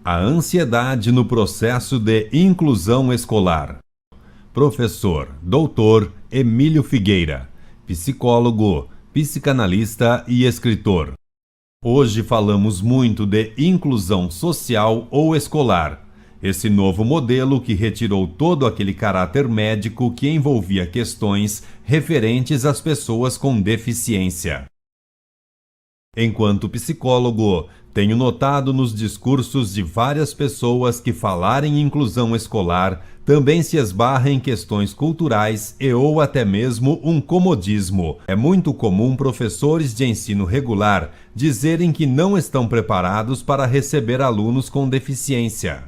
A ansiedade no processo de inclusão escolar. Professor Dr. Emílio Figueira, psicólogo, psicanalista e escritor. Hoje falamos muito de inclusão social ou escolar, esse novo modelo que retirou todo aquele caráter médico que envolvia questões referentes às pessoas com deficiência. Enquanto psicólogo, tenho notado nos discursos de várias pessoas que falar em inclusão escolar também se esbarra em questões culturais e ou até mesmo um comodismo. É muito comum professores de ensino regular dizerem que não estão preparados para receber alunos com deficiência.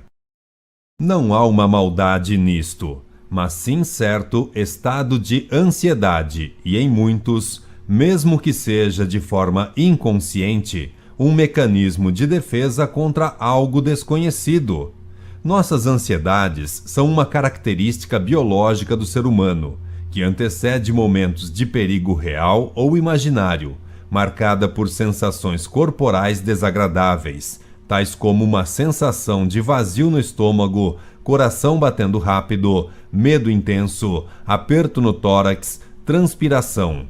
Não há uma maldade nisto, mas sim certo estado de ansiedade e, em muitos, mesmo que seja de forma inconsciente, um mecanismo de defesa contra algo desconhecido. Nossas ansiedades são uma característica biológica do ser humano, que antecede momentos de perigo real ou imaginário, marcada por sensações corporais desagradáveis, tais como uma sensação de vazio no estômago, coração batendo rápido, medo intenso, aperto no tórax, transpiração.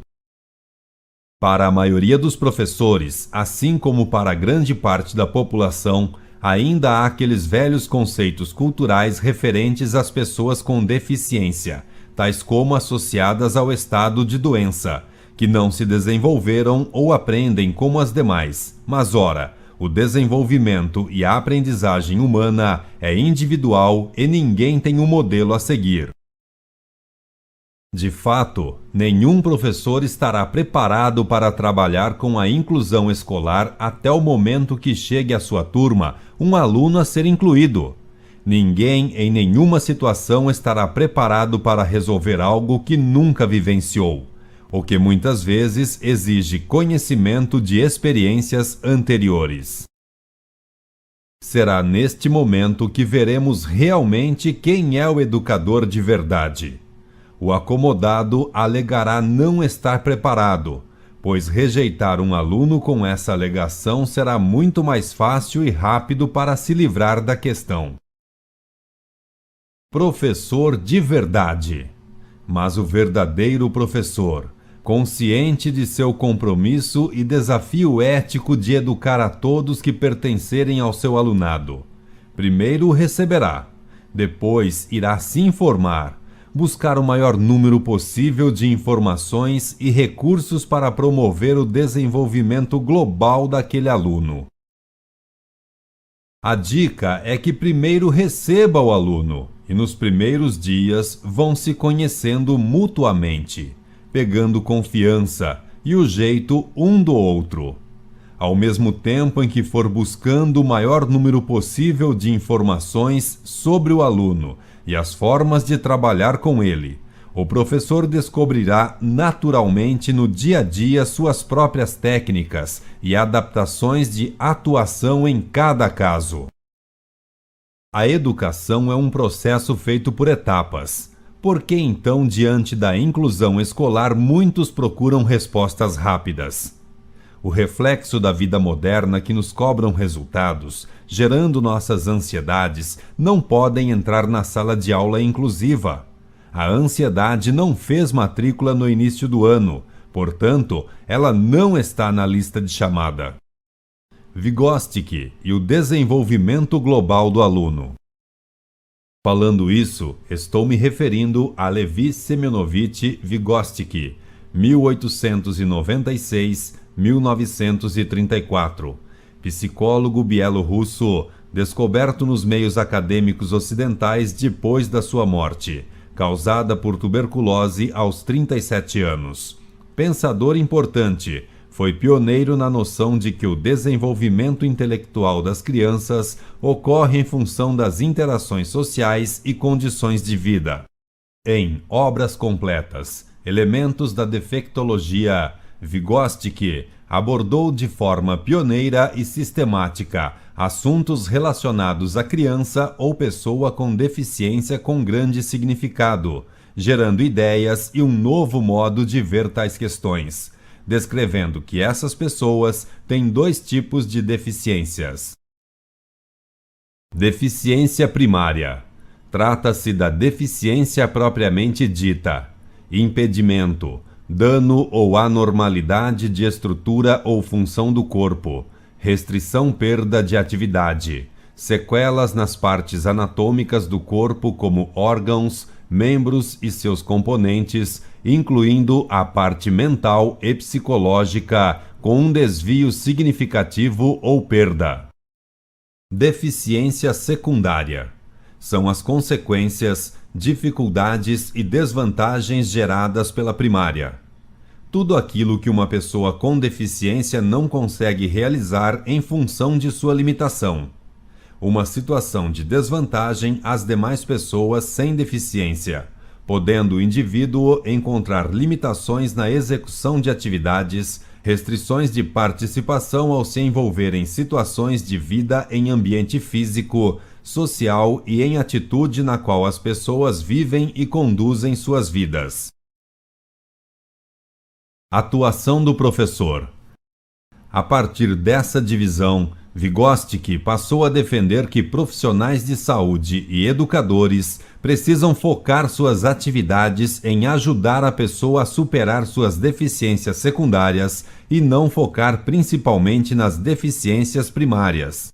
Para a maioria dos professores, assim como para grande parte da população, ainda há aqueles velhos conceitos culturais referentes às pessoas com deficiência, tais como associadas ao estado de doença, que não se desenvolveram ou aprendem como as demais. Mas, ora, o desenvolvimento e a aprendizagem humana é individual e ninguém tem um modelo a seguir. De fato, nenhum professor estará preparado para trabalhar com a inclusão escolar até o momento que chegue à sua turma um aluno a ser incluído. Ninguém, em nenhuma situação, estará preparado para resolver algo que nunca vivenciou, o que muitas vezes exige conhecimento de experiências anteriores. Será neste momento que veremos realmente quem é o educador de verdade. O acomodado alegará não estar preparado, pois rejeitar um aluno com essa alegação será muito mais fácil e rápido para se livrar da questão. Professor de verdade. Mas o verdadeiro professor, consciente de seu compromisso e desafio ético de educar a todos que pertencerem ao seu alunado, primeiro receberá, depois irá se informar, buscar o maior número possível de informações e recursos para promover o desenvolvimento global daquele aluno. A dica é que primeiro receba o aluno e nos primeiros dias vão se conhecendo mutuamente, pegando confiança e o jeito um do outro. Ao mesmo tempo em que for buscando o maior número possível de informações sobre o aluno e as formas de trabalhar com ele, o professor descobrirá naturalmente no dia a dia suas próprias técnicas e adaptações de atuação em cada caso. A educação é um processo feito por etapas. Por que então, diante da inclusão escolar, muitos procuram respostas rápidas? O reflexo da vida moderna que nos cobram resultados, gerando nossas ansiedades, não podem entrar na sala de aula inclusiva. A ansiedade não fez matrícula no início do ano, portanto, ela não está na lista de chamada. Vygotsky e o desenvolvimento global do aluno. Falando isso, estou me referindo a Levi Semyonovich Vygotsky, 1896-1934, psicólogo bielorrusso, descoberto nos meios acadêmicos ocidentais depois da sua morte, causada por tuberculose aos 37 anos. Pensador importante, foi pioneiro na noção de que o desenvolvimento intelectual das crianças ocorre em função das interações sociais e condições de vida. Em Obras Completas, Elementos da Defectologia, Vygotsky abordou de forma pioneira e sistemática assuntos relacionados à criança ou pessoa com deficiência com grande significado, gerando ideias e um novo modo de ver tais questões, descrevendo que essas pessoas têm dois tipos de deficiências. Deficiência primária. Trata-se da deficiência propriamente dita. Impedimento, dano ou anormalidade de estrutura ou função do corpo, restrição, perda de atividade, sequelas nas partes anatômicas do corpo como órgãos, membros e seus componentes, incluindo a parte mental e psicológica, com um desvio significativo ou perda. Deficiência secundária. São as consequências, dificuldades e desvantagens geradas pela primária. Tudo aquilo que uma pessoa com deficiência não consegue realizar em função de sua limitação. Uma situação de desvantagem às demais pessoas sem deficiência, podendo o indivíduo encontrar limitações na execução de atividades, restrições de participação ao se envolver em situações de vida em ambiente físico, social e em atitude na qual as pessoas vivem e conduzem suas vidas. Atuação do professor. A partir dessa divisão, Vygotsky passou a defender que profissionais de saúde e educadores precisam focar suas atividades em ajudar a pessoa a superar suas deficiências secundárias e não focar principalmente nas deficiências primárias.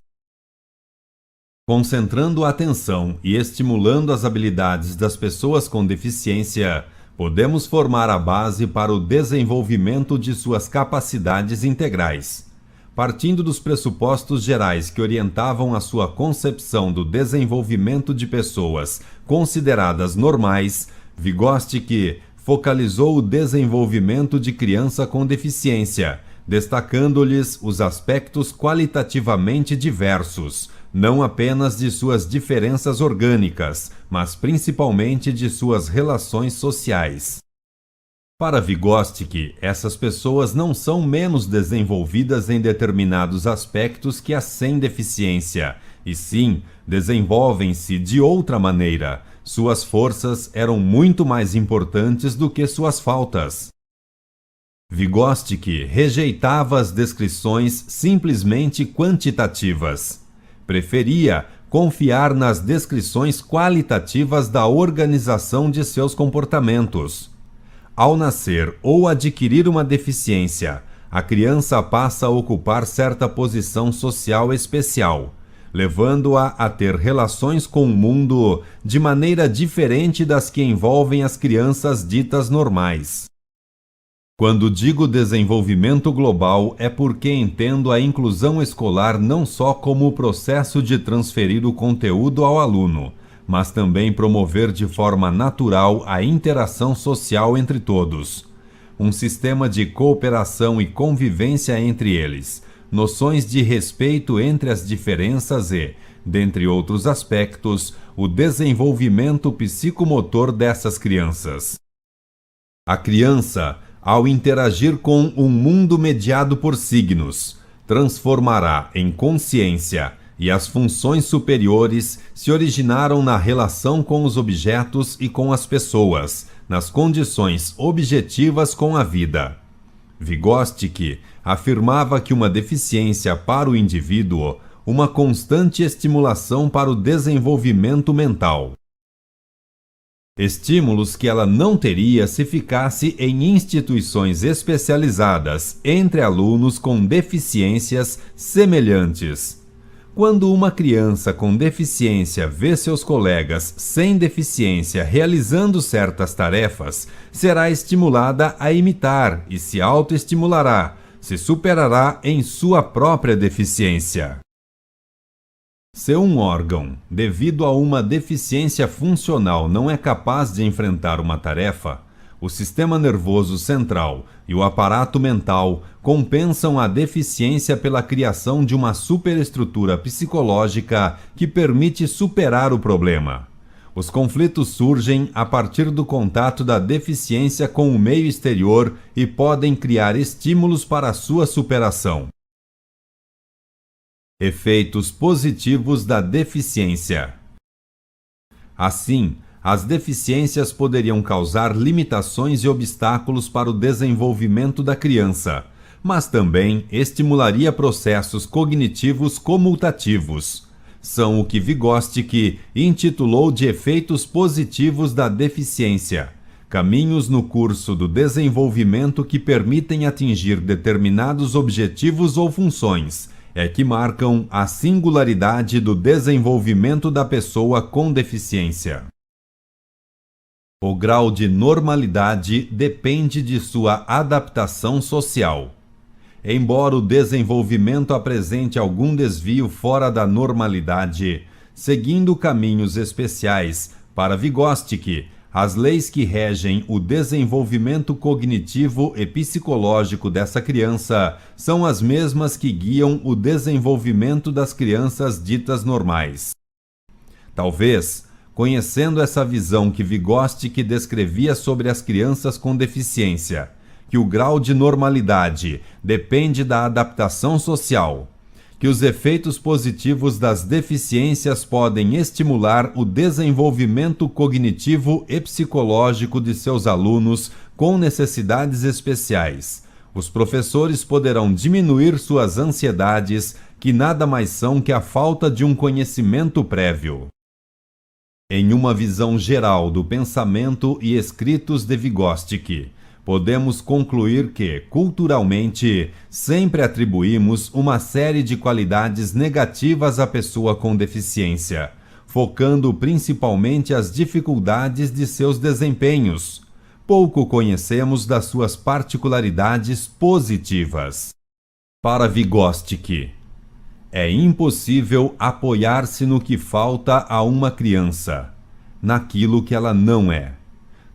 Concentrando a atenção e estimulando as habilidades das pessoas com deficiência, podemos formar a base para o desenvolvimento de suas capacidades integrais. Partindo dos pressupostos gerais que orientavam a sua concepção do desenvolvimento de pessoas consideradas normais, Vygotsky focalizou o desenvolvimento de criança com deficiência, destacando-lhes os aspectos qualitativamente diversos, não apenas de suas diferenças orgânicas, mas principalmente de suas relações sociais. Para Vygotsky, essas pessoas não são menos desenvolvidas em determinados aspectos que as sem deficiência, e sim, desenvolvem-se de outra maneira. Suas forças eram muito mais importantes do que suas faltas. Vygotsky rejeitava as descrições simplesmente quantitativas. Preferia confiar nas descrições qualitativas da organização de seus comportamentos. Ao nascer ou adquirir uma deficiência, a criança passa a ocupar certa posição social especial, levando-a a ter relações com o mundo de maneira diferente das que envolvem as crianças ditas normais. Quando digo desenvolvimento global, é porque entendo a inclusão escolar não só como o processo de transferir o conteúdo ao aluno, mas também promover de forma natural a interação social entre todos, um sistema de cooperação e convivência entre eles, noções de respeito entre as diferenças e, dentre outros aspectos, o desenvolvimento psicomotor dessas crianças. A criança, ao interagir com um mundo mediado por signos, transformará em consciência, e as funções superiores se originaram na relação com os objetos e com as pessoas, nas condições objetivas com a vida. Vygotsky afirmava que uma deficiência para o indivíduo, uma constante estimulação para o desenvolvimento mental. Estímulos que ela não teria se ficasse em instituições especializadas entre alunos com deficiências semelhantes. Quando uma criança com deficiência vê seus colegas sem deficiência realizando certas tarefas, será estimulada a imitar e se autoestimulará, se superará em sua própria deficiência. Se um órgão, devido a uma deficiência funcional, não é capaz de enfrentar uma tarefa, o sistema nervoso central e o aparato mental compensam a deficiência pela criação de uma superestrutura psicológica que permite superar o problema. Os conflitos surgem a partir do contato da deficiência com o meio exterior e podem criar estímulos para a sua superação. Efeitos positivos da deficiência. Assim, as deficiências poderiam causar limitações e obstáculos para o desenvolvimento da criança, mas também estimularia processos cognitivos comutativos. são o que Vygotsky intitulou de efeitos positivos da deficiência, caminhos no curso do desenvolvimento que permitem atingir determinados objetivos ou funções, que marcam a singularidade do desenvolvimento da pessoa com deficiência. O grau de normalidade depende de sua adaptação social. Embora o desenvolvimento apresente algum desvio fora da normalidade, seguindo caminhos especiais, para Vygotsky, as leis que regem o desenvolvimento cognitivo e psicológico dessa criança são as mesmas que guiam o desenvolvimento das crianças ditas normais. Talvez, conhecendo essa visão que Vygotsky descrevia sobre as crianças com deficiência, que o grau de normalidade depende da adaptação social, que os efeitos positivos das deficiências podem estimular o desenvolvimento cognitivo e psicológico de seus alunos com necessidades especiais, os professores poderão diminuir suas ansiedades, que nada mais são que a falta de um conhecimento prévio. Em uma visão geral do pensamento e escritos de Vygotsky, podemos concluir que, culturalmente, sempre atribuímos uma série de qualidades negativas à pessoa com deficiência, focando principalmente as dificuldades de seus desempenhos. Pouco conhecemos das suas particularidades positivas. Para Vygotsky, é impossível apoiar-se no que falta a uma criança, naquilo que ela não é.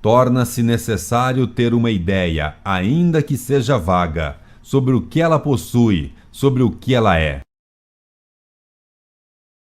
Torna-se necessário ter uma ideia, ainda que seja vaga, sobre o que ela possui, sobre o que ela é.